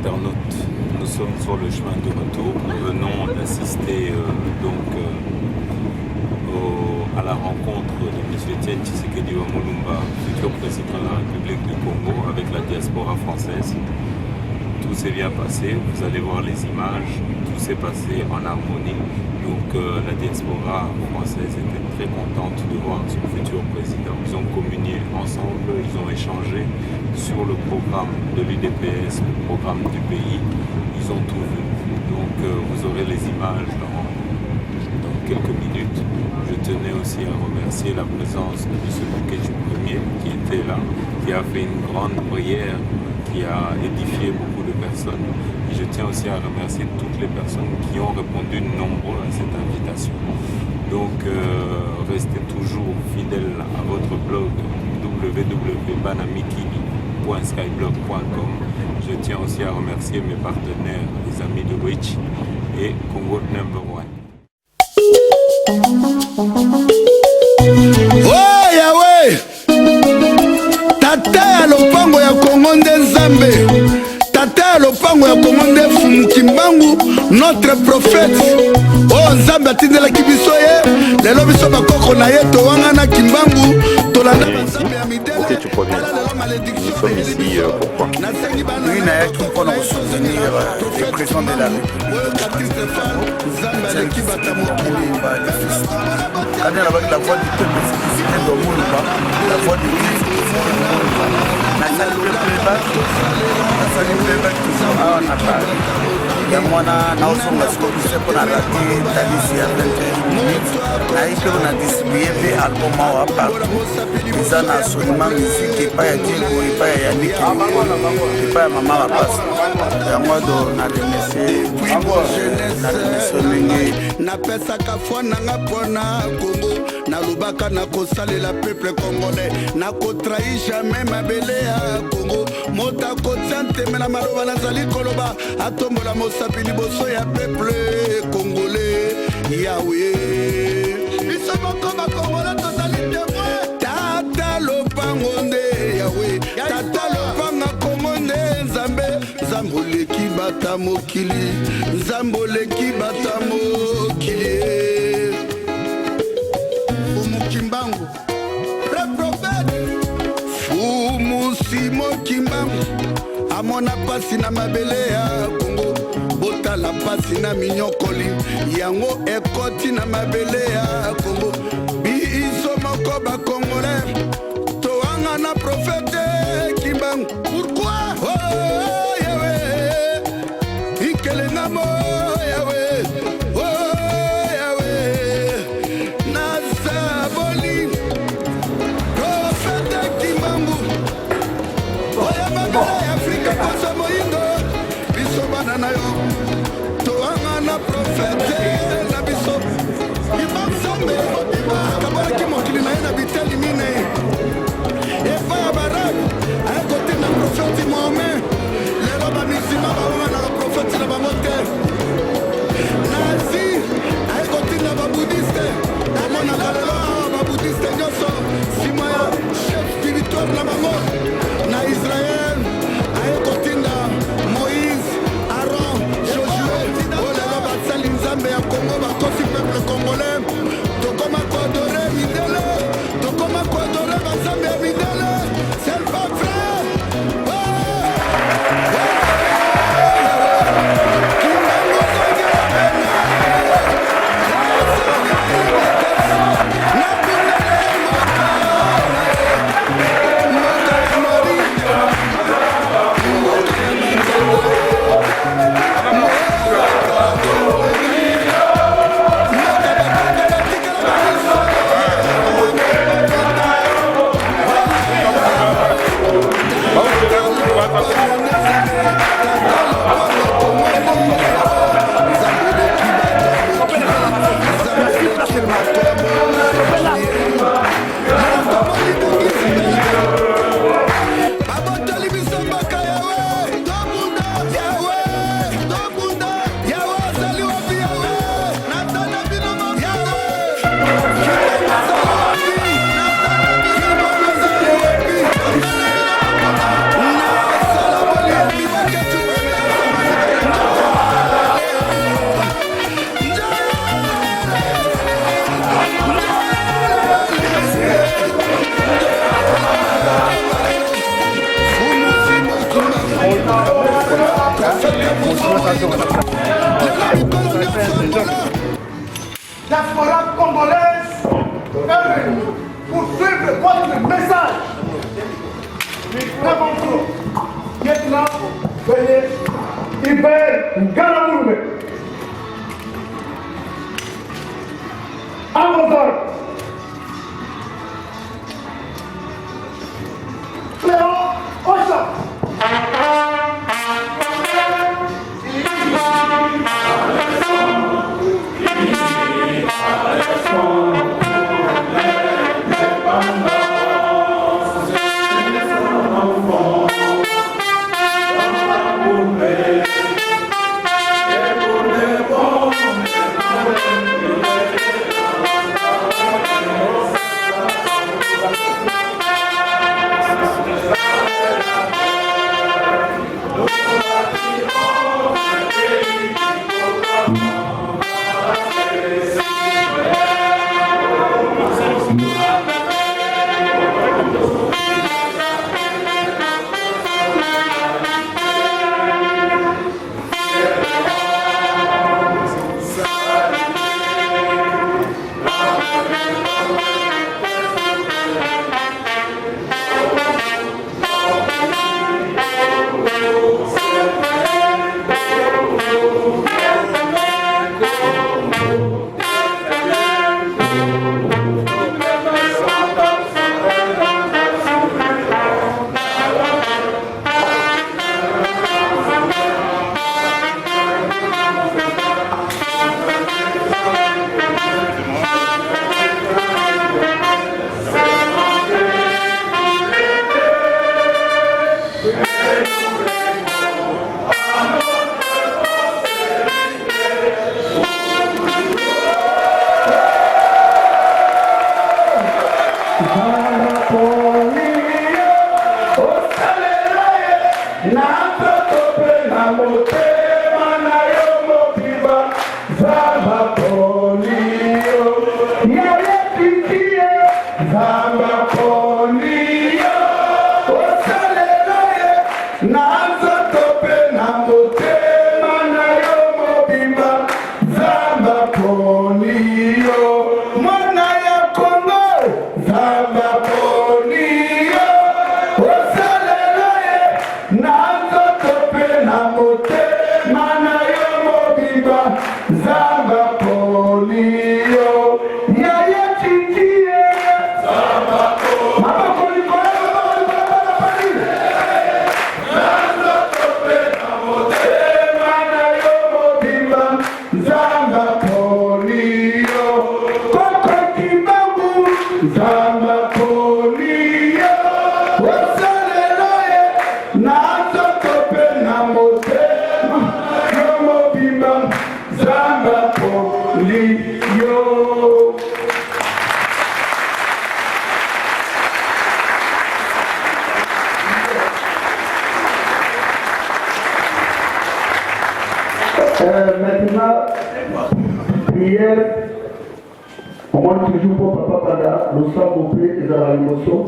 internautes, nous sommes sur le chemin de retour. Nous venons d'assister à la rencontre de M. Etienne Tshisekedi Mulumba, futur président de la République du Congo, avec la diaspora française. Tout s'est bien passé, vous allez voir les images, tout s'est passé en harmonie. Donc la diaspora française était très contente de voir son futur président. Ils ont communié ensemble, ils ont échangé sur le programme de l'UDPS, le programme du pays. Ils ont tout vu. Donc vous aurez les images dans quelques minutes. Je tenais aussi à remercier la présence de M. Boketu Premier qui était là, qui a fait une grande prière, qui a édifié beaucoup de personnes. Et je tiens aussi à remercier toutes les personnes qui ont répondu nombreux à cette invitation. Donc restez toujours fidèles à votre blog www.banamiki.skyblog.com. Je tiens aussi à remercier mes partenaires, les amis de Witch et Congo Number One. Oh Yahweh, tata ya lopango ya Kongo nde Nzambe, tata ya lopango ya Kongo nde Fumukimbangu, notre prophète. Oh Nzambe atindelaki biso ye, lelo biso bakoko na ye towangana Kimbangu, tolanda Nzambe ya midele. Ok, tu proviens. Nous sommes ici pourquoi? Oui, Nayaki pour nous soutenir le président de la République. Quand il y a la voix du peuple, c'était dans Moulouba, la voix du Christ. On a salué le playback toujours à Napal. Il y a moi, on a scopisé pour la rater, Talissi à 21 minutes. On a distribué l'album à part. Ils ont absolument musique et pas à Diego, et pas à Yannick, et pas à Maman la passe. Il y a moi, on a remercié. Napesaka foi nanga pona Congo nalobaka nakosalela peuple congolais nakotrahi jamais mabele ya Congo mota kotia nteme na maloba nazali koloba atombola mosapi liboso ya peuple congolais Yahweh biso moko bakongolais tozali témoin tata lopango nde Yahweh tata lopanga Kongo nde Nzambe Nzamboleki bata mokili Nzamboleki bata mokili Fumukimbangu le prophète Fumusimo Kimbangu amona pasi na mabele ya Kongo botala pasi na minyokoli yango ekoti na mabele ya Kongo biso moko bakongolais toanga na prophète Kimbangu pourquoi oh Yahweh ikelenamo Yahweh oh Yahweh nazaboli prophète Kimbangu oya mabele ya Afrika kosa moyindo biso bana na yo toanga na prophète na biso Ibamsambe kabolaki mokili na ye na biteli mine efa baraka votre message. Très bon tour. Maintenant, veuillez Iber Galamourme. À vos ordres. Léon Ocha. Maintenant, prière, on monte toujours pour Papa Bada, nous sommes au et dans la émotion.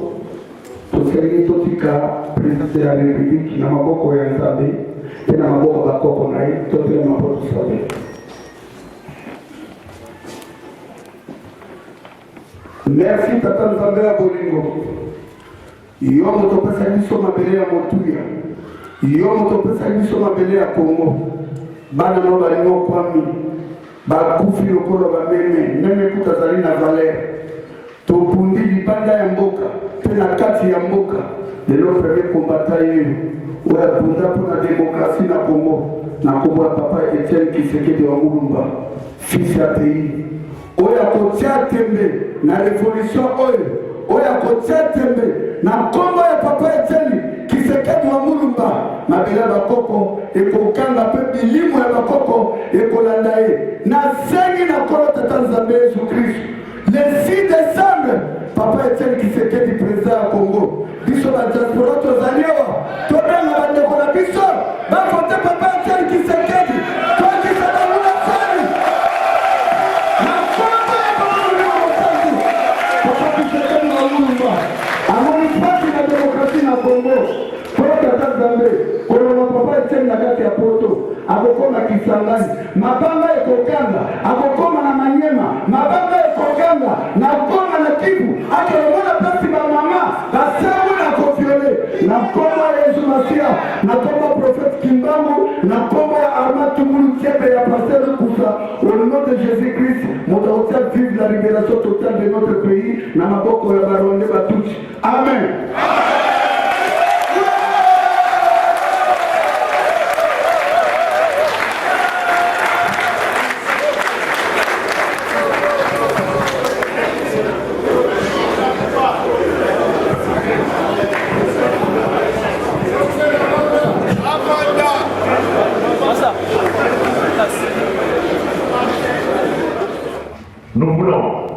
Tout ce qui est président de la République, qui n'a pas beaucoup de Nzambe, et n'a pas beaucoup de Kokonaï, tout le monde peut savoir. Merci Tata Nzambe à Bolingo. Yo motopesa biso mabele ya motuya. Yo motopesa biso mabele ya Congo. Bana no balingo kwami. Bakufi lokolo bameme, meme kutazali na valeur. Topundi libanda ya mboka, tena kati ya mboka. Lelo premier combattant yenu. Oya bunda pona démocratie na Congo. Na Congo ya papa Etienne Tshisekedi wa Mulumba. Fils ya pays. Oya kotia tembe na révolution oya kotia tembe na kombo ya papa Etienne Tshisekedi wa Mulumba. Mabela bakoko ekokanga pe bilimu ya bakoko ekolanda ye. Na sengi na kolo Tata Nzambe Yesu Christ. Le 6 décembre, papa Etienne Tshisekedi président ya Congo. Biso ba diaspora tozali awa. Tobanga bandeko na biso bavote papa Etienne Tshisekedi. Papa Etienne na kati ya poto akokoma Kisangani, mabanga ekokanga akokoma na Manyema, mabanga ekokanga na Goma na Kivu, akilomona pasi ba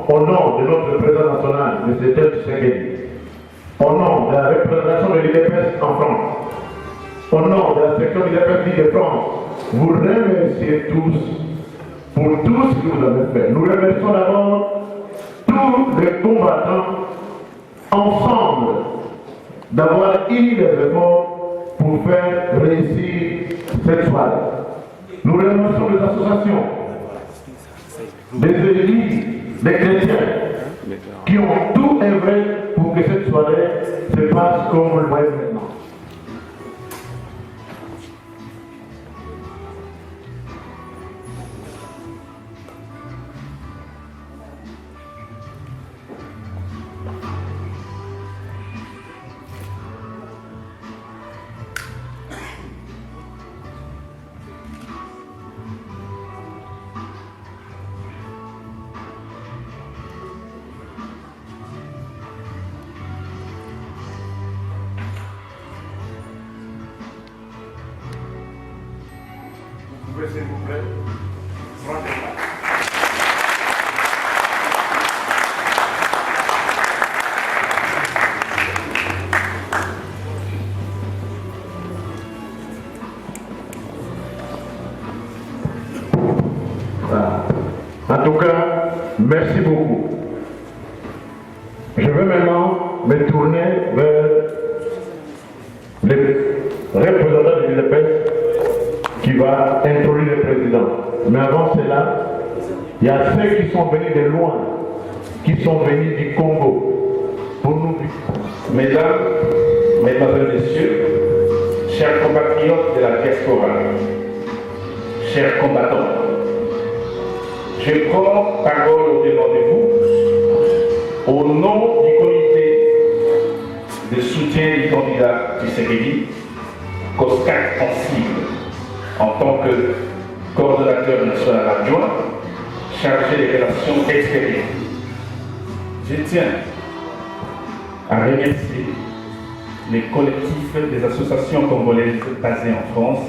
au nom de notre président national, M. Etienne Tshisekedi, au nom de la représentation de l'UDPS en France, au nom de la section de l'UDPS de France, vous remercier tous pour tout ce que vous avez fait. Nous remercions d'abord tous les combattants ensemble d'avoir eu des efforts pour faire réussir cette soirée. Nous remercions les associations, des églises, des chrétiens qui ont tout œuvré pour que cette soirée se passe comme on le voit maintenant. S'il vous plaît, prendre place. En tout cas, merci beaucoup. Je vais maintenant me tourner vers les représentants de l'UDPS qui va introduire le président. Mais avant cela, il y a ceux qui sont venus de loin, qui sont venus du Congo pour nous. Mesdames, Mesdemoiselles, Messieurs, chers compatriotes de la diaspora, chers combattants, je prends parole au-devant de vous au nom du comité de soutien du candidat Tshisekedi, COSCAC en cible, en tant que coordonnateur national adjoint chargé des relations extérieures. Je tiens à remercier les collectifs des associations congolaises basées en France,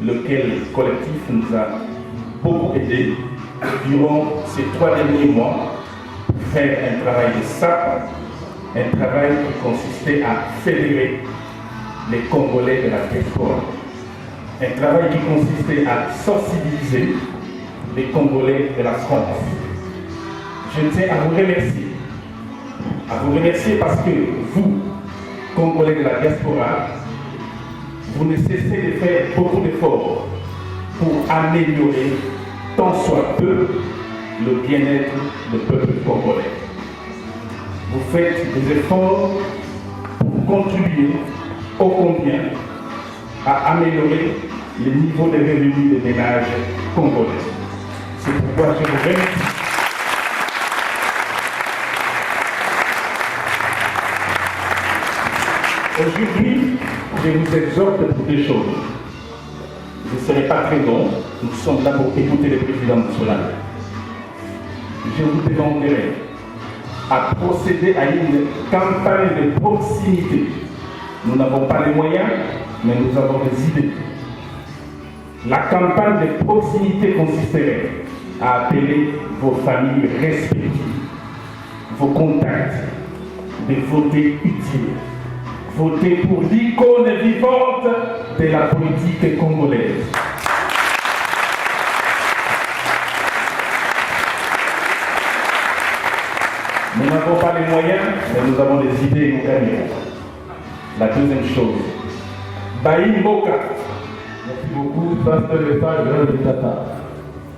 lequel collectif nous a beaucoup aidés durant ces 3 derniers mois pour faire un travail de sape, un travail qui consistait à fédérer les Congolais de la diaspora. Un travail qui consistait à sensibiliser les Congolais de la France. Je tiens à vous remercier parce que vous, Congolais de la diaspora, vous ne cessez de faire beaucoup d'efforts pour améliorer tant soit peu le bien-être du peuple congolais. Vous faites des efforts pour contribuer ô combien à améliorer le niveau de revenus des ménages congolais. C'est pourquoi je vous remercie. Aujourd'hui, je vous exhorte pour 2 choses. Je ne serai pas très long, nous sommes là pour écouter le président national. Je vous demanderai à procéder à une campagne de proximité. Nous n'avons pas les moyens, mais nous avons des idées. La campagne de proximité consisterait à appeler vos familles respectives, vos contacts, de voter utile. Voter pour l'icône vivante de la politique congolaise. Nous n'avons pas les moyens, mais nous avons des idées et nous gagnons. La deuxième chose, Baï Mboka. Merci beaucoup, ça c'est le message de l'État.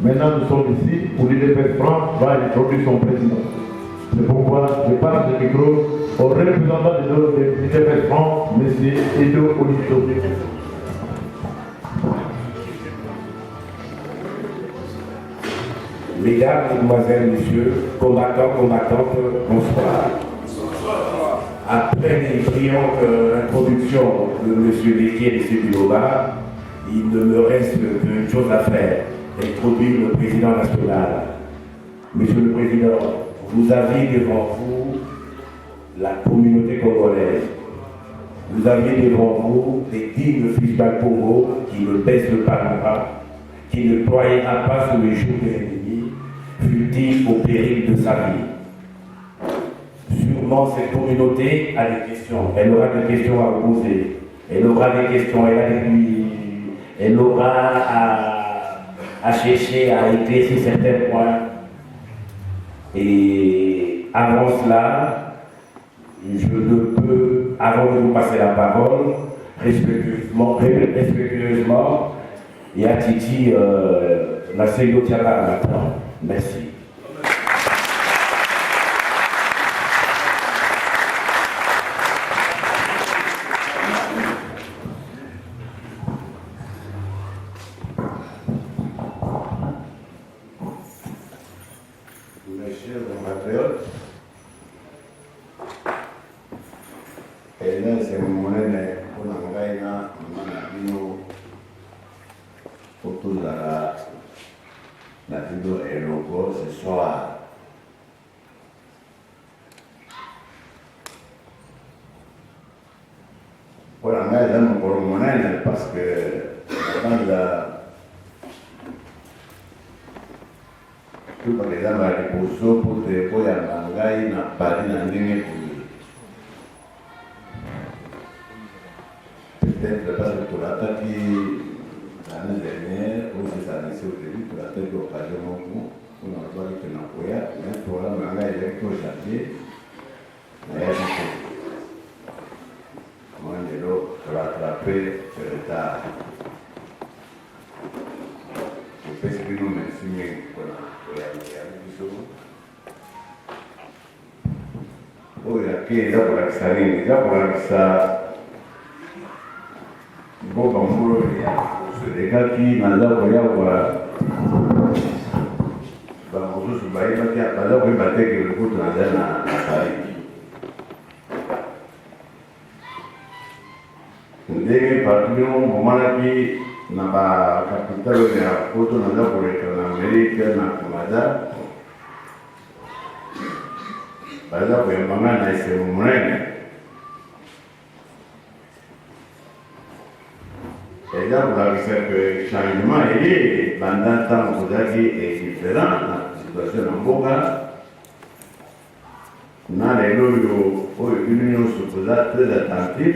Maintenant nous sommes ici pour l'UDPS France va introduire son président. C'est pourquoi je passe le micro au représentant de l'UDPS France, M. Edo Olivier. Mesdames, Mesdemoiselles, Messieurs, combattants, combattantes, bonsoir. Après les brillantes introductions de M. Léquier et M. Biloba, il ne me reste qu'une chose à faire, introduire le président national. Monsieur le Président, vous avez devant vous la communauté congolaise. Vous avez devant vous des dignes fils d'Al-Congo qui ne baissent pas le bras, qui ne ployera pas sous les joues de l'ennemi, fut utile au péril de sa vie. Sûrement, cette communauté a des questions. Elle aura des questions à vous poser. Elle aura des questions, elle aura à chercher à éclaircir certains points. Et avant cela, je ne peux, avant de vous passer la parole, respectueusement, et à Titi, la Seyotiala maintenant. Merci. Mes chers compatriotes, c'est mon monnaie pour l'engaïna, mon autour de la vidéo et le logo ce soir. Pour l'engaïna, mon monnaie, parce que dans la tout par exemple à riposo pour te poi à mangai na pari na ndenge peut-être parce que pour l'attaquer l'année dernière ou c'est ça laissé au début pour l'attaquer l'occasion beaucoup on a besoin de tenir poya mais pour la mangai il est au janvier mais comment dire l'eau rattraper ce retard je pense que nous merci mais voilà oyo akenda kolakisa nini eza kolakisa mboka mokolo solekaki naza koyakwa bamosusu bayebaki baza koyeba teke lokutu naza na pariki ndenge partout momonaki na bakapitale oyo ya poto naza koleka na amerike na canada baza koyambanga na esemo monene eza kolakisa ke changement eye banda ntango kozalaki indifférent na situation na mboka na lelo oyo bino nyonso koza très attentif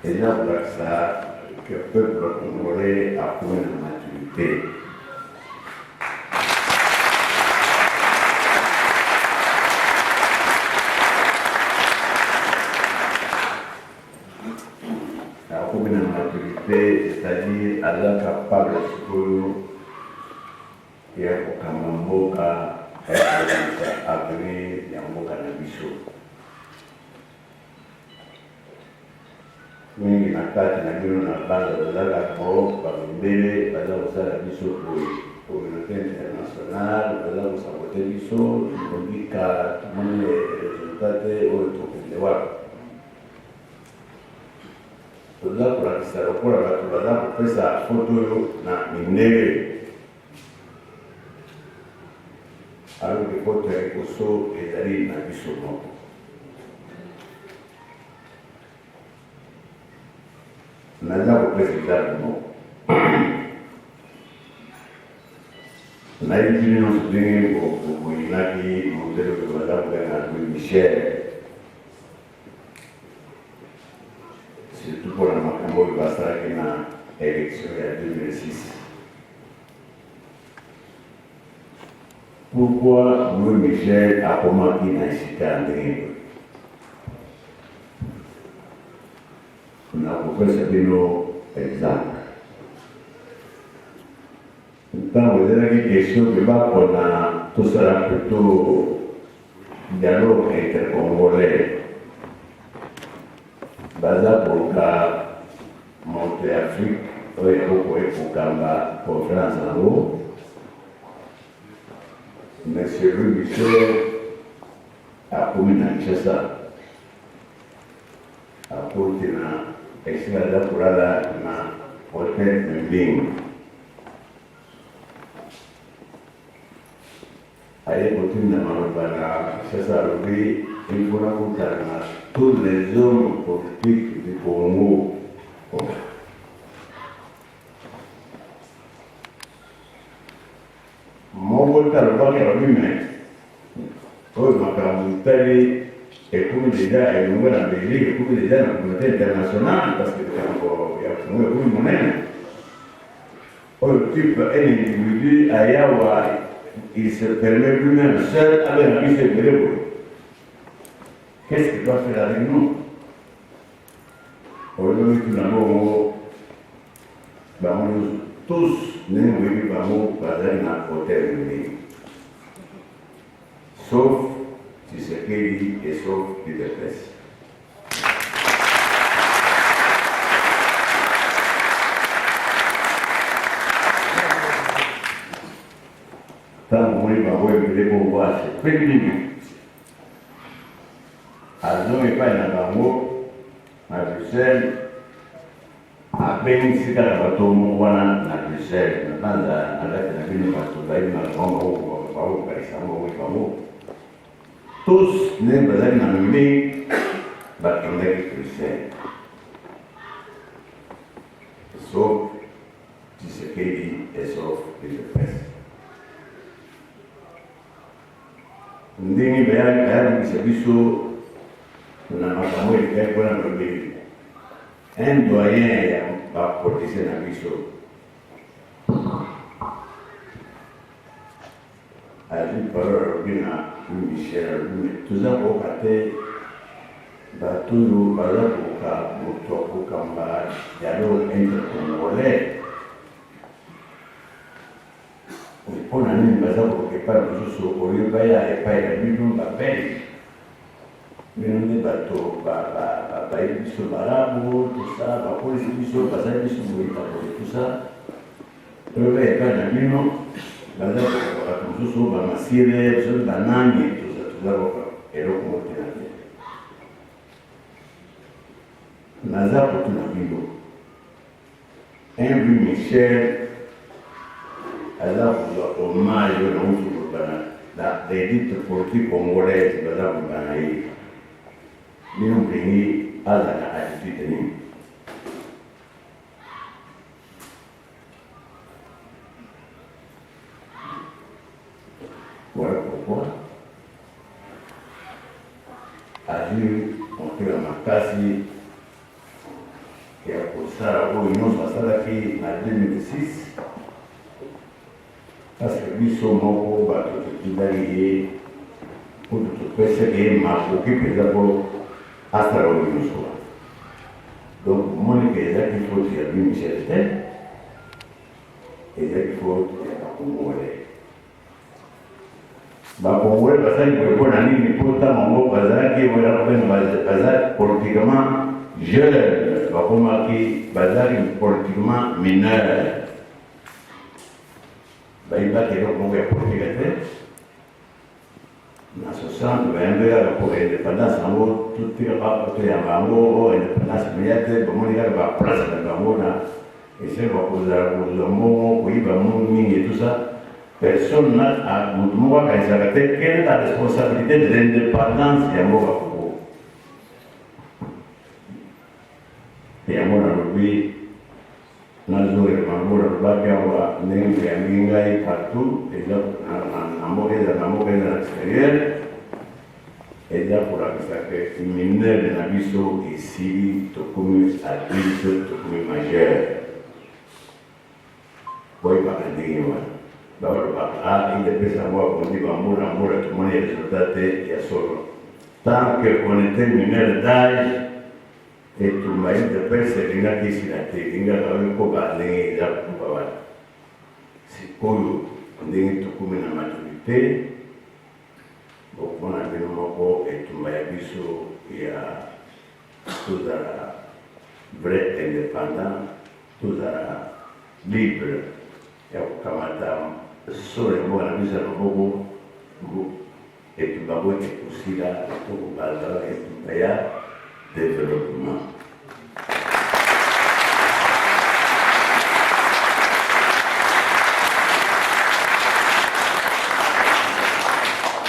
eza kolakisa que le peuple congolais a pour une maturité. Alors, pour une maturité, c'est-à-dire à la capable de faire un mboka avenir ya mboka na biso. Mingi na kati na bino na banda bazalaka bamibele baza kosala biso communauté internationale baza kosabote biso tobika tumoni resultat te oyo tokende wapi toza kolakisa lokola bato baza kopesa foto oyo na mindele aloke foto ya liboso ezali na biso moko naza kopesa ezali moko nayebi bino nyonso ndenge boyinaki mondele oyo baza kobenga Louis Michel surtout mpona makambo oyo basalaki na élection ya 2006. Pourquoi Louis Michel akomaki na esika ya ndenge nakopesa bino exemple ntango ezalaki question mpe bakona tosala plutôt dialogue intercongolais baza koluka monte afrique oyo ekokoye kokamba conférence yango monsieur Louis Michel akomi na Kinshasa akote na esika aza kolala na hotel Mbingu aye kotinda maloba na Kinshasa alobi il faut kotala na tous les hommes politiques du Congo moko à le voir à lui-même. Oh, ma camarade, et comme déjà, elle nous en Belgique, et comme déjà dans la communauté internationale, parce que il y a beaucoup de monnaie. Oh, le type, un individu, à Yawa, il se permet lui-même seul avec la vie de. Qu'est-ce qu'il doit faire avec nous? Aujourd'hui, tout d'abord, tous, nous vivons dans un hôtel. Sauf Tshisekedi et sauf l'UDPS. Tant que vous voulez voir, c'est peu de minutes. Alors, il n'y a pas de bango à Bruxelles. À peine si tu as un bateau, on va à Bruxelles. Maintenant, on a un bateau, tous les besoins nommés bateaux de Bruxelles. Sauf Tshisekedi et sauf l'UDPS. Ndenge bayabikisa biso na makambo ekai mpona lobeli un doyen ya baprotese na biso azwi parole alobi na michel alobi toza koyoka te bato oyo baza koyoka moto akokamba dialogue intercongolais mpona nini baza koyoka epai mosusu oyo baya epai na bino babeli bino nde bato bayebi biso barabu tosa bapolisi biso bazali biso boyekabole tosa oyo baya epai na bino baza koyoka mosusu bamasire biso banani toza koyoka eloko motena te naza kotuna bino un Louis Michel aza kozwa hommage oyo nauti kolobana na l'élite politique congolaise baza kolobana ye bino mpengi aza na attitude nini voilà pourquoi azwi motoya makasi ya kosala oyo nyonso asalaki na 2006 parce que biso moko bato totindaki ye kutu topesaki ye makoki mpenza mpo asala oyo nyonso wana donc monike ezaki faute ya Louis Michel te ezaki faute ya bakongole bakongole bazali boye mpona nini mpo ntango moko bazalaki bazali politiquement jeune bakomaki bazali politiquement mineur bayibaki eloko moko ya politique te na 60 bayambelaka po indépendance yango tutikaka toyamba yango indépendance meya te bomoni kaka baplace na bango na esili bakozala kozwa mbongo koyiba mbongo mingi et tout ça personne moto moko akanisaka te quelle est la responsabilité de l'indépendance ya mboka kongo yango nalobi nazorema ngo nalobaki awa ndenge eyangi ngai partout eza na mboka eza na extérieur eza kolakisa ke minere na biso esili tokomi adulte tokomi majeur boyebaka ndenge wana balobaka indepesa yango akondi bambola tomoni resultat te ya solo tant que on était mineur d'âge etumba indepesa elingaki esila te elingaka oyo koba ndenge eza kotuba wana sikoyo ndenge tokomi na maturité bokomona bino moko etumba ya biso ya tozala vrai indépendant tozala libre ya kokamata solo mboka na biso ya loboko etumba ngo ekusila tokobazala etumba ya développement.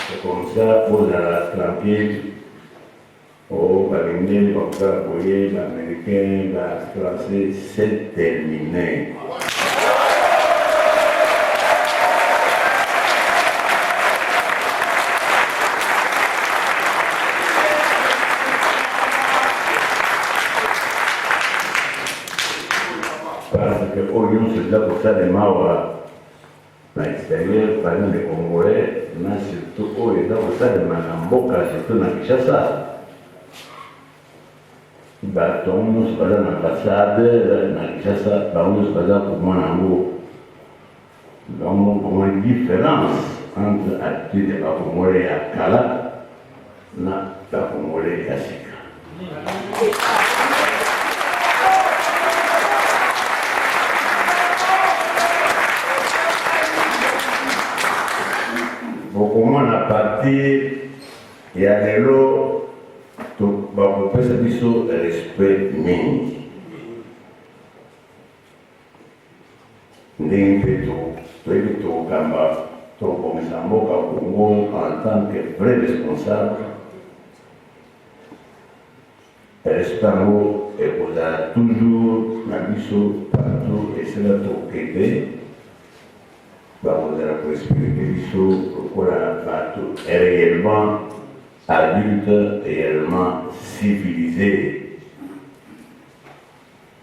C'est comme ça, pour la tranquille, au Balindé, comme ça, vous voyez, l'américain, la français, c'est terminé. oyo nyonso eza kosalema awa na extérieur parmi les Congolais na surtout oyo eza kosalema na mboka surtout na Kinshasa. Bato nyonso baza na ambassade na Kinshasa bango nyonso baza komona yango. Donc komona différence entre attitude ya bakongolais ya kala na bakongolais ya sika. Bokomona partir ya lelo bakopesa biso respect mingi ndenge mpe toyebi tokamba tokobongisa mboka Congo en tant que vrai responsable. Respect yango ekozala toujours na biso partout esila tokende bakozala koexplike biso lokola bato réellement adulte, réellement civilisé.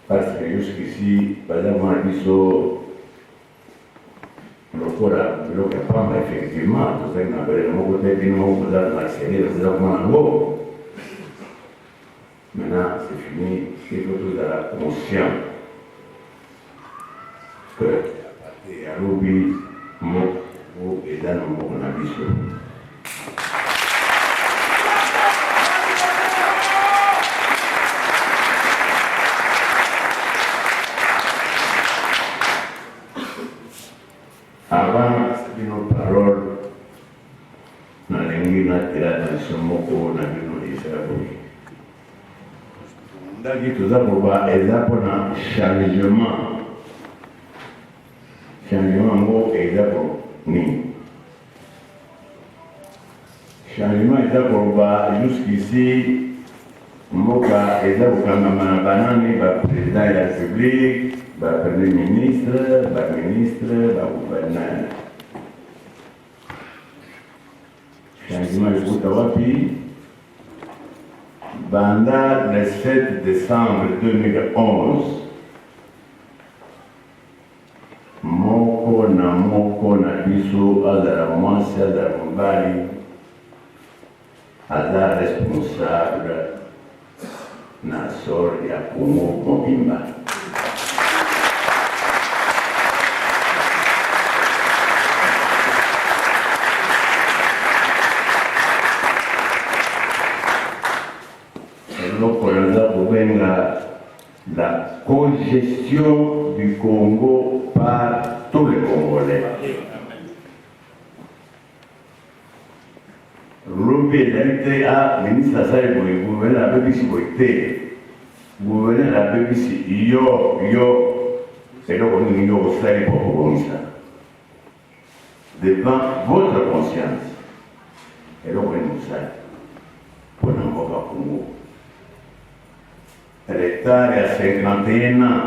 Parce que jusqu'ici, par exemple, biso lokola biloko ya pamba effectivement tozali na bele moko te bino kozala na extérieur kozala komona yango. Maintenant, c'est fini, il faut tous être conscient que à l'oubli, mot et dans le mot on a vu ça. Avant, c'est nos paroles, dans la langue naturelle, dans ce mot qu'on a vu dans l'Israël. Ndaki toza koba eza mpona changement yango eza ko nini changement eza koloba jusqu'ici mboka eza kokangama na banani baprésident ya république bapremier ministre baministre bagouverneur. Changement ekuta wapi? Banda le 7 décembre 2011, moko na biso azala mwasi azala mobali aza responsable na sor ya Congo mobimba. La congestion du Congo par tous les Congolais. L'obédience à ministre Assay Boy, gouverneur la BBC Boyté, gouverneur la BBC, c'est donc on y a fait pour ça. Devant votre conscience, et donc on nous a pour nous voir Congo. L'État a 51 ans.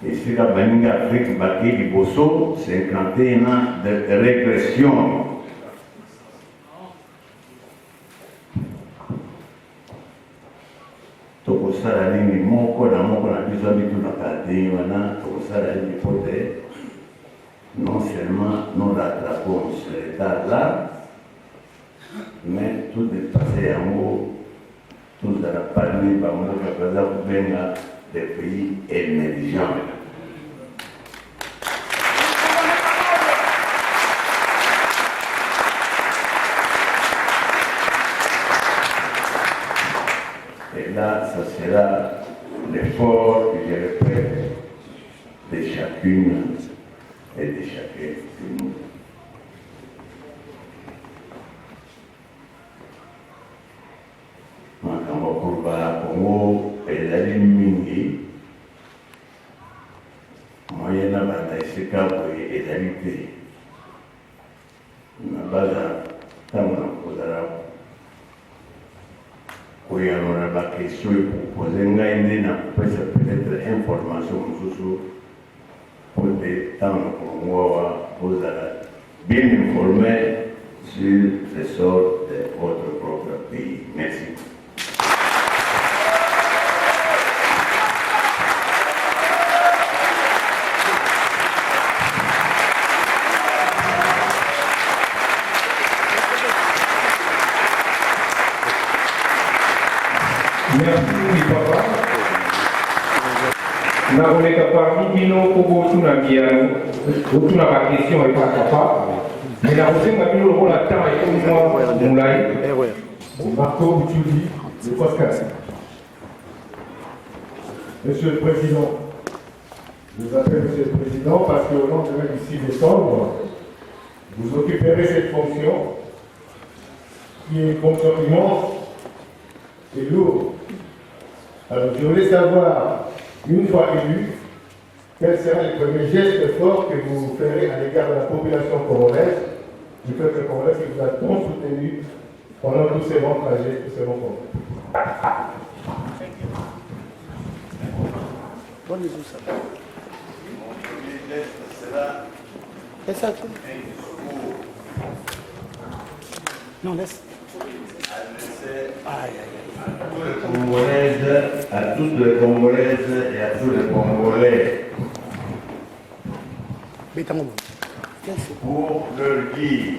Et si la Banque Afrique Baki Liboso, 51 ans de régression. Tokosala nini moko na biso bitu na kadi wana tokosala nini pote non seulement nous rattrapons cet état-là, mais tout dépassé en haut. Tous dans la parmi des pays émergents. Et là, ça sera l'effort que je répète de chacune et de chacun de nous. Makambo kurba Congo ezali mingi moyen na banda esika boye ezali te na baza ntango na kozala koyanola bakestio ekopose ngai nde na kopesa peut-être information mosusu po te ntango na kolongo awa kozala bien informé sur le sort de votre propre pays. Merci. Merci, papa. Nous avons parmi nous pour tout la question et pas papa. Mais nous avons la temps et moi, Moulay. Marco Boutchouli, le podcast. Monsieur le Président, je vous appelle Monsieur le Président parce qu'au lendemain du 6 décembre, vous occuperez cette fonction qui est une fonction immense et lourde. Alors je voulais savoir, une fois élu, quels seront les premiers gestes forts que vous ferez à l'égard de la population congolaise, du peuple congolais qui vous a tant soutenu pendant tous ces bons trajets, tous ces bons combats. Non, laisse. À toutes les Congolaises et à tous les Congolais, pour leur dire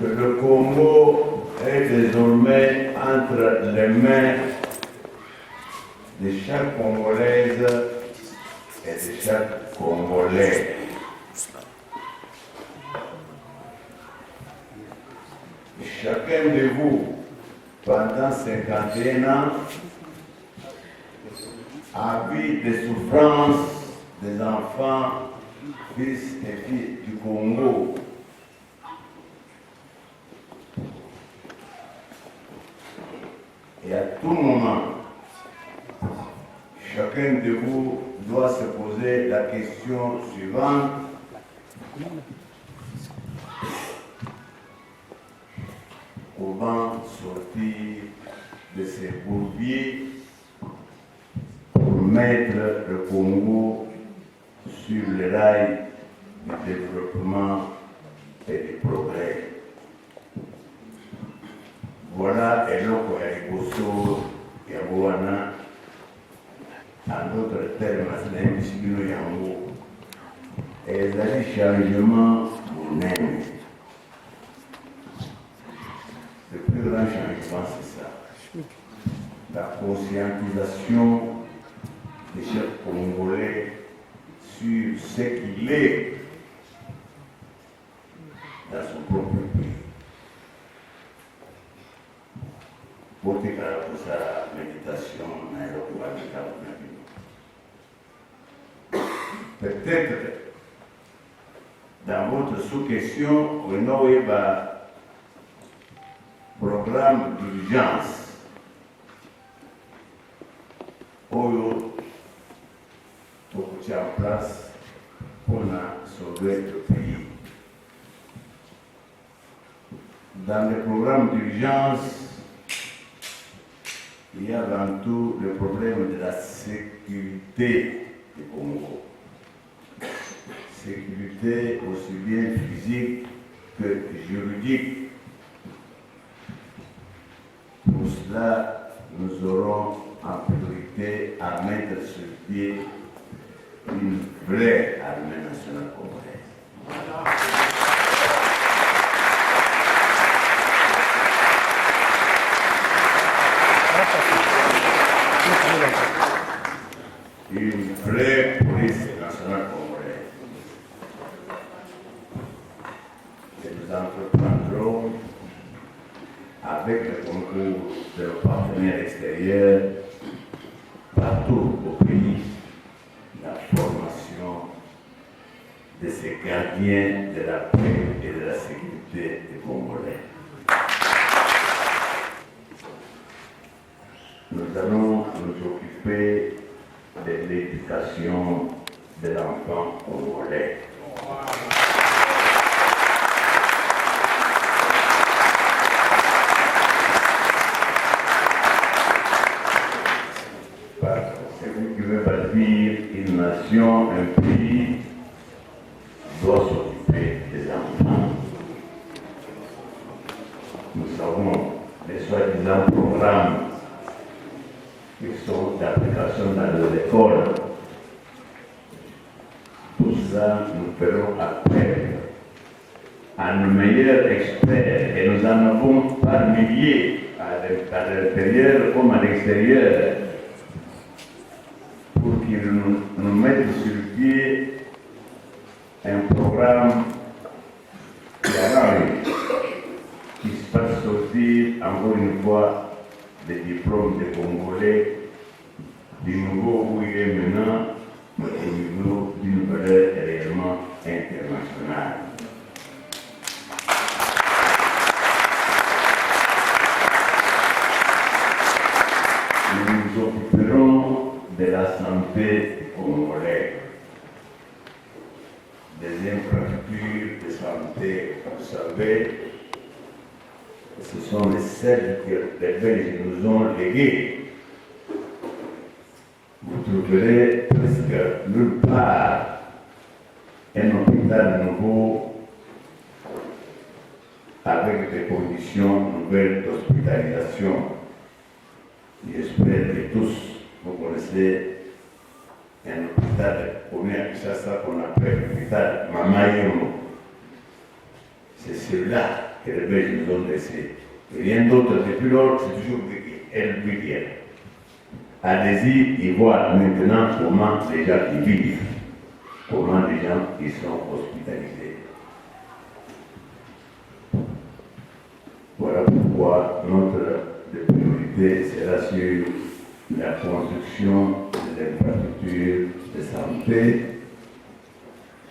que le Congo est désormais entre les mains de chaque Congolaise et de chaque Congolais. Chacun de vous, pendant 51 ans, a vu des souffrances des enfants, fils et filles du Congo. Et à tout moment, chacun de vous doit se poser la question suivante. Comment sortir de ces bourbiers pour mettre le Congo sur les rails du développement et du progrès? Voilà eloko ya liboso ya wana, en d'autres termes nayebisi bino yango ezali changement monene. Le plus grand changement, c'est ça. La conscientisation des chefs congolais sur ce qu'il est dans son propre pays. Pour sa méditation, peut-être dans votre sous-question, on a programme d'urgence Oyo pour mettre en place pour sauver le pays. Dans le programme d'urgence, il y a avant tout le problème de la sécurité du Congo. Sécurité aussi bien physique que juridique. Pour cela, nous aurons en priorité à mettre sur pied une vraie armée nationale congolaise. Une vraie police nationale congolaise. Et nous entreprendrons avec le concours de nos partenaires extérieurs partout au pays la formation de ces gardiens de la paix et de la sécurité des Congolais. Nous allons nous occuper de l'éducation de l'enfant congolais. C'est vous qui veut bâtir une nation, un pays, doit s'occuper des enfants. Nous savons les soi-disant programmes qui sont d'application dans les écoles. Tout ça, nous ferons appel à nos meilleurs experts et nous en avons parmi appuyer à l'intérieur comme à l'extérieur pour qu'ils nous mettent sur pied un programme qui arrange, qui se fasse sortir encore une fois des diplômes des Congolais du niveau où il est maintenant, mais au niveau d'une valeur réellement internationale. Nous nous occuperons de la santé des Congolais, des infrastructures de santé. Vous savez, ce sont celles que les Belges nous ont léguées. Vous trouverez presque nulle part un hôpital nouveau avec des conditions nouvelles d'hospitalisation. J'espère que tous vous connaissez un hôpital connu à Kinshasa qu'on appelle l'hôpital Mamayemo. C'est celui-là que les Belges nous ont laissé. Et rien d'autre depuis lors, c'est toujours elle Bulgaire. Allez-y, ils voient maintenant comment les gens y vivent, comment les gens y sont hospitalisés. Voilà pourquoi notre priorité sera sur la construction de l'infrastructure de santé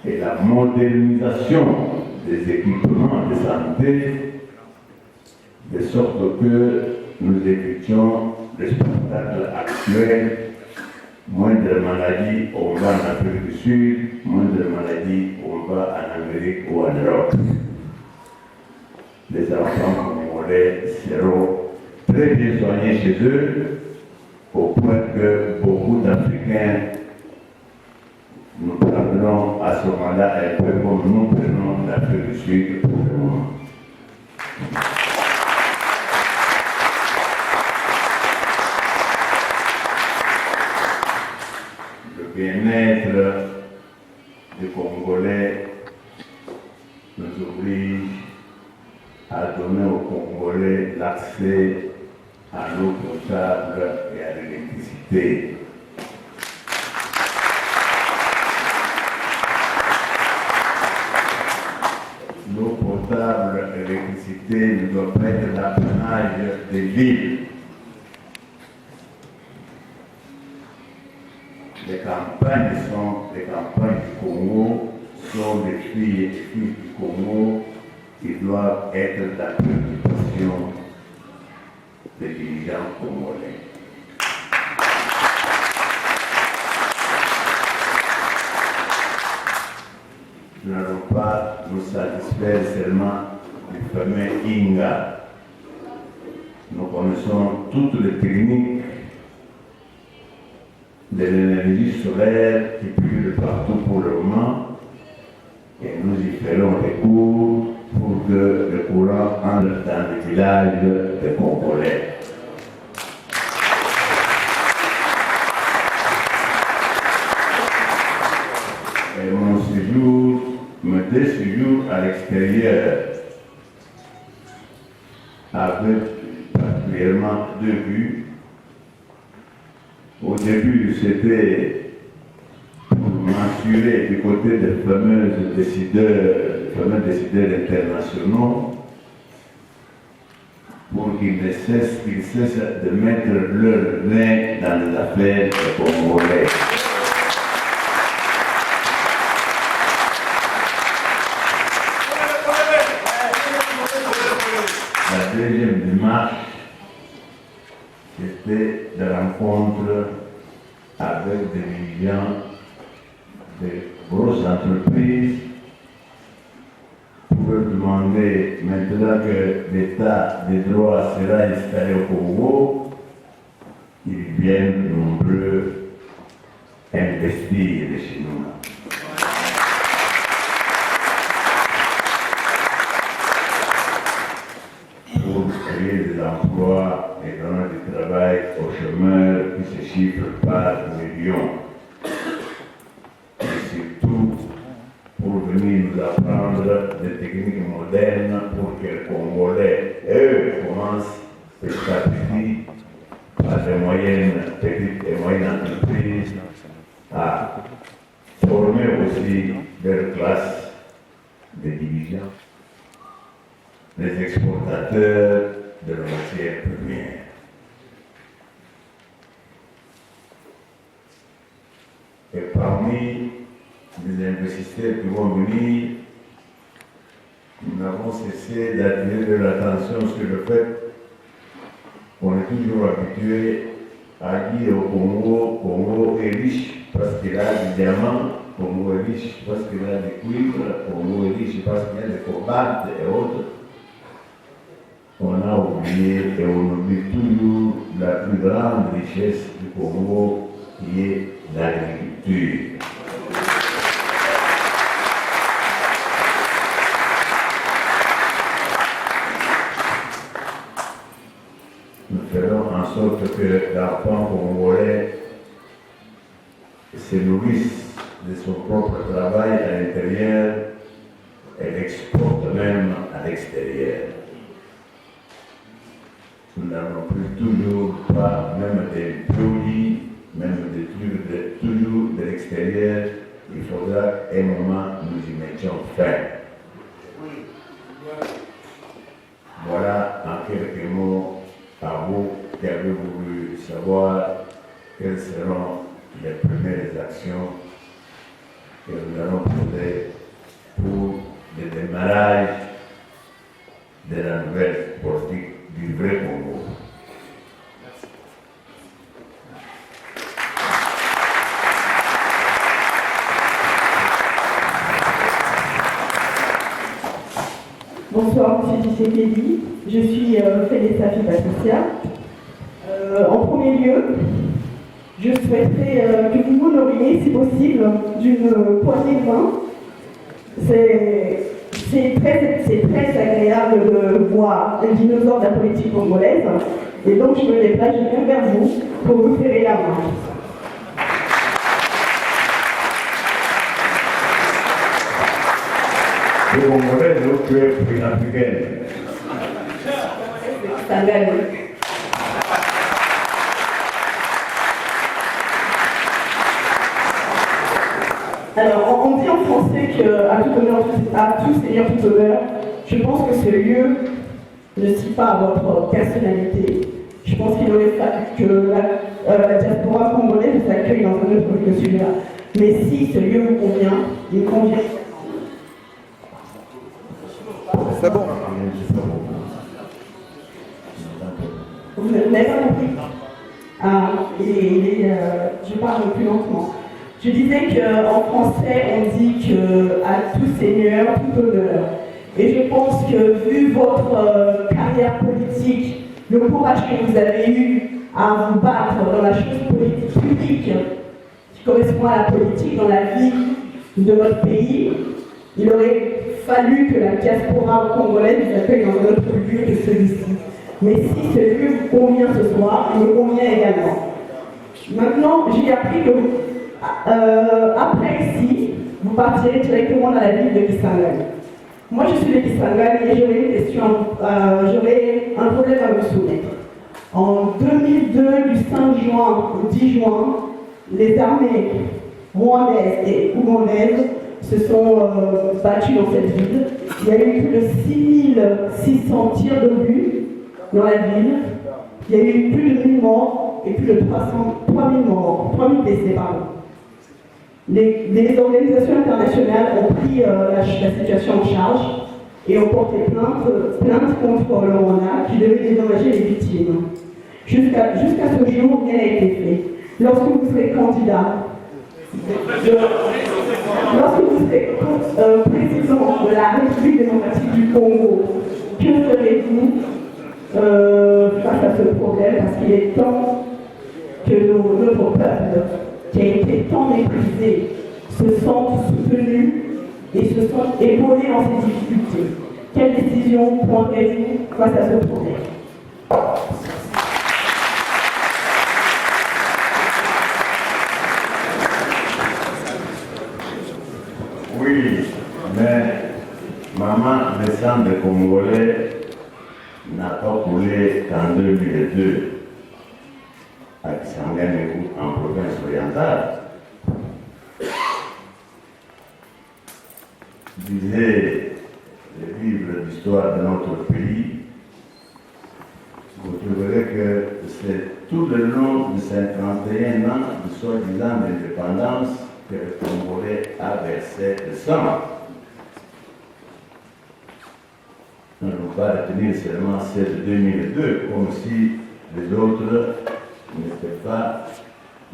et la modernisation des équipements de santé, de sorte que nous évitions le spectacle actuel, moins de maladies, on va en Afrique du Sud, moins de maladies, on va en Amérique ou en Europe. Les enfants congolais seront très bien soignés chez eux, au point que beaucoup d'Africains nous prendront à ce moment-là un peu comme nous prenons l'Afrique du Sud pour le moment. Le bien-être des Congolais nous oblige à donner aux Congolais l'accès à l'eau potable et à l'électricité. L'eau potable et l'électricité ne doivent pas être l'apanage des villes. Les campagnes du Congo sont des filles et des fils du Congo qui doivent être la préoccupation des dirigeants congolais. Nous n'allons pas nous satisfaire seulement du fameux Inga. Nous connaissons toutes les techniques de l'énergie solaire qui brûle partout pour le moment et nous y ferons des cours pour que le courant entre dans les villages des Congolais. Et mon séjour, mes deux séjours à l'extérieur, avec particulièrement deux buts. Au début, c'était pour m'assurer du côté des fameux décideurs internationaux pour qu'ils cessent de mettre leur nez dans les affaires des Congolais. La deuxième démarche, c'était de rencontres avec des dirigeants de grosses entreprises pour leur demander, maintenant que l'État des droits sera installé au Congo, ils viennent nombreux investir chez nous. Pour créer des emplois et donner du travail aux chômeurs qui se chiffrent par millions. Et surtout, pour venir nous apprendre des techniques modernes pour que les Congolais, eux, commencent exportateurs de la matière première. Et parmi les investisseurs qui vont venir, nous n'avons cessé d'attirer l'attention sur le fait qu'on est toujours habitué à dire au Congo, Congo est riche parce qu'il a des diamants, Congo est riche parce qu'il a des cuivres, Congo est riche parce qu'il y a des cobalt et autres. On a oublié et on oublie toujours la plus grande richesse du Congo qui est l'agriculture. Nous faisons en sorte que l'argent congolais se nourrisse de son propre travail à l'intérieur et l'exporte même à l'extérieur. Nous n'avons plus toujours pas, même des produits, même des trucs, toujours de l'extérieur. Il faudra un moment nous y mettions fin. Voilà en quelques mots à vous qui avez voulu savoir quelles seront les premières actions que nous allons poser pour le démarrage de la nouvelle politique du vrai Congo. Bonsoir, M. Tshisekedi. Je suis Félissa Patricia. En premier lieu, je souhaiterais que vous m'honoriez, si possible, d'une poignée de main. C'est très agréable de voir un dinosaure de la politique congolaise. Et donc, je me déplace, je viens vers vous pour vous serrer la main. Les Congolais, donc, tu es africaine. Ça m'aide. Alors, on dit en français qu'à tout honneur, à tout seigneur, tout honneur, je pense que ce lieu ne cite pas à votre personnalité. Je pense qu'il aurait fallu que la diaspora congolaise vous accueille dans un autre lieu que celui-là. Mais si ce lieu vous convient, il me convient. C'est bon. Vous n'avez pas compris. Je parle plus lentement. Je disais qu'en français, on dit qu'à tout seigneur, tout honneur. Et je pense que vu votre carrière politique, le courage que vous avez eu à vous battre dans la chose politique publique qui correspond à la politique dans la vie de votre pays, il aurait fallu que la diaspora congolaise vous accueille dans un autre lieu que celui-ci. Mais si ce lieu vous convient ce soir, il me convient également. Maintenant, j'ai appris que après ici, vous partirez directement dans la ville de Kisangani. Moi, je suis de Kisangani et j'aurais une question, j'aurais un problème à vous soumettre. En 2002, du 5 juin au 10 juin, les armées rwandaises et ougandaises se sont battues dans cette ville. Il y a eu plus de 6600 tirs d'obus dans la ville. Il y a eu plus de 1000 morts et plus de 3000 morts, 3000 blessés, pardon. Les organisations internationales ont pris la situation en charge et ont porté plainte contre le Rwanda qui devait dédommager les victimes. Jusqu'à ce jour, rien n'a été fait. Lorsque vous serez candidat, lorsque vous serez président de la République démocratique du Congo, que ferez-vous face à ce problème? Parce qu'il est temps que notre peuple, qui a été tant méprisé, se sente soutenu et se sente épaulé dans ses difficultés. Quelle décision prendrez-vous face à ce problème? Oui, mais maman, le sang des Congolais n'a pas coulé qu'en 2002 à Kisangani en province orientale. Disait le livre d'histoire de notre pays soi-disant indépendance que le Congolais a versé le sang. On ne peut pas retenir seulement celle de 2002, comme si les autres n'étaient pas,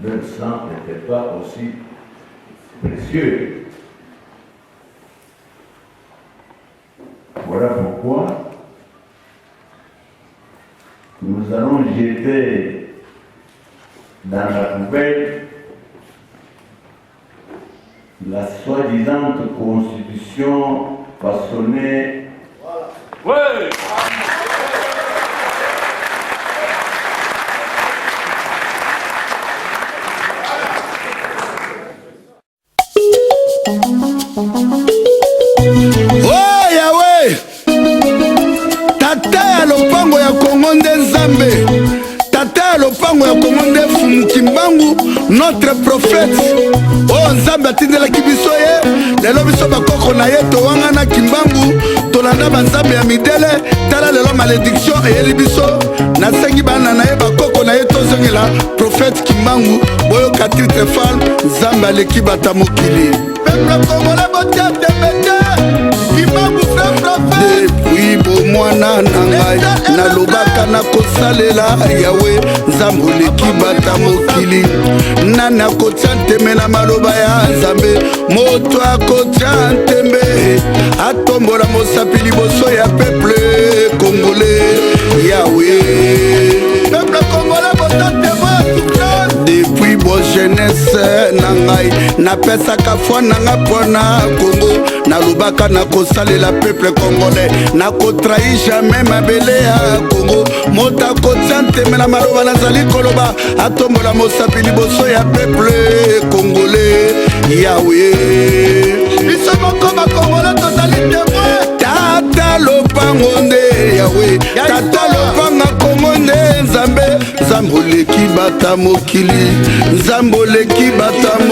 leur sang n'était pas aussi précieux. Voilà pourquoi nous allons jeter dans la poubelle la soi-disant constitution façonnée. Ouais. Oh Yahweh, tata ya lopango ya Kongo nde Nzambe, tata ya lopango ya Kongo nde Fumukimbangu, notre prophète. Oh Nzambe atindelaki biso ye, lelo biso bakoko na ye towanga na Kimbangu, tolanda banzambe ya midele, tala lelo malédiction eyeli biso, nasengi bana na ye bakoko na ye tozongela prophète Kimbangu, boyoka titre fal, Nzambe aleki bata mokili. Peuple congolais botia tembete, Kimbangu frère prophète. Depuis bomwana na ngai, nalobaka na kosalela Yawe, Nzambe oleki bata mokili. Nana kotia nteme na maloba ya Nzambe, moto akotia ntembe, atombola mosapi liboso ya peuple congolais. Yawe, peuple congolais botatema depuis bo jeunesse na ngai, napesaka foi nanga mpona Congo, nalobaka na kosalela peuple congolais, nakotrahi jamais mabele ya Congo, moto akotia nteme na maloba nazali koloba, atombola mosapi liboso ya peuple congolais. Yawe, biso moko bakongolais tozali témoin, tata lopango nde Yawe, tata lopanga Kongo nde Nzambe, Nzambe oleki bata mokili, Nzambe oleki bata